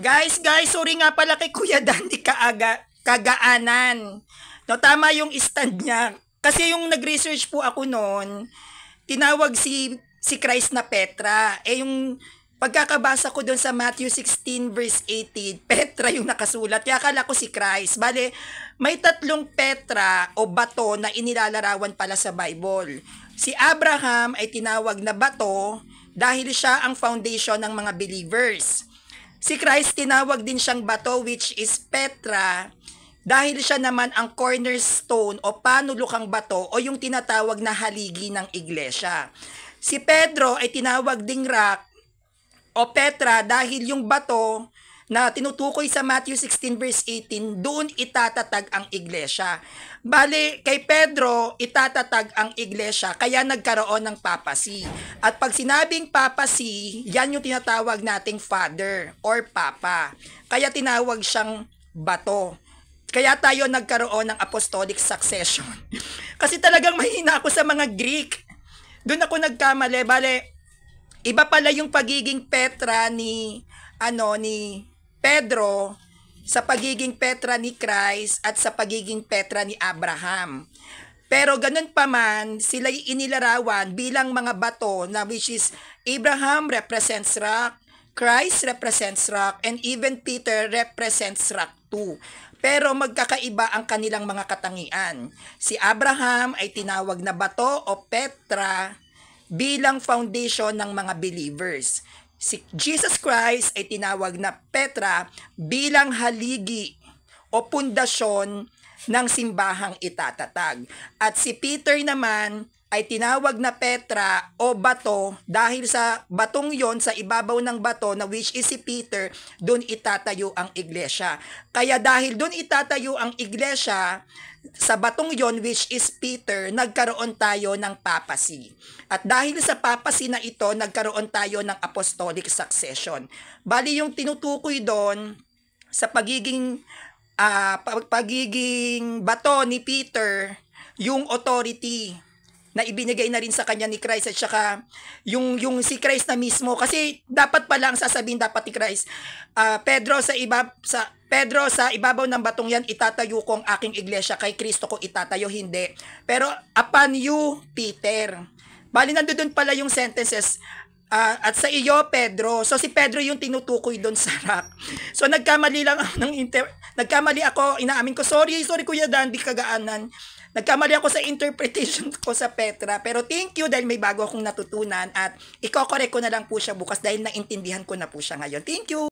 Guys, sorry nga pala kay Kuya Dandy Kagaanan. No, tama yung stand niya. Kasi yung nag-research po ako noon, tinawag si Christ na Petra. Yung pagkakabasa ko doon sa Matthew 16 verse 18, Petra yung nakasulat. Kaya akala ko si Christ. Bale, may tatlong Petra o bato na inilalarawan pala sa Bible. Si Abraham ay tinawag na bato dahil siya ang foundation ng mga believers. Si Christ tinawag din siyang bato which is Petra dahil siya naman ang cornerstone o panulukang bato o yung tinatawag na haligi ng iglesia. Si Pedro ay tinawag ding rock o Petra dahil yung bato na tinutukoy sa Matthew 16 verse 18, doon itatatag ang iglesia. Bale, kay Pedro, itatatag ang iglesia, kaya nagkaroon ng papacy. At pag sinabing papacy, yan yung tinatawag nating father or papa. Kaya tinawag siyang bato. Kaya tayo nagkaroon ng apostolic succession. Kasi talagang mahina ako sa mga Greek. Doon ako nagkamali. Bale, iba pala yung pagiging Petra ni Pedro sa pagiging Petra ni Christ at sa pagiging Petra ni Abraham. Pero ganun pa man, sila'y inilarawan bilang mga bato na which is Abraham represents rock, Christ represents rock, and even Peter represents rock too. Pero magkakaiba ang kanilang mga katangian. Si Abraham ay tinawag na bato o Petra bilang foundation ng mga believers. Si Jesus Christ ay tinawag na Petra bilang haligi o pundasyon ng simbahang itatatag. At si Peter naman ay tinawag na Petra o bato dahil sa batong yon, sa ibabaw ng bato na which is si Peter, doon itatayo ang iglesia. Kaya dahil doon itatayo ang iglesia, sa batong yon which is Peter, nagkaroon tayo ng papacy. At dahil sa papacy na ito, nagkaroon tayo ng apostolic succession. Bali yung tinutukoy doon sa pagiging bato ni Peter, yung authority na ibinigay na rin sa kanya ni Christ at saka yung si Christ na mismo, kasi dapat pala ang sasabihin dapat ni Christ, Pedro sa ibabaw ng batong yan itatayo ko ang aking iglesia, kay Kristo ko itatayo hindi, pero upon you Peter. Bali nandoon pala yung sentences, at sa iyo Pedro. So si Pedro yung tinutukoy doon sa rock. So nagkamali ako, inaamin ko, sorry Kuya Dandy Kagaanan. Nagkamali ako sa interpretation ko sa Petra, pero thank you dahil may bago akong natutunan at iko-correct ko na lang po siya bukas dahil naintindihan ko na po siya ngayon. Thank you!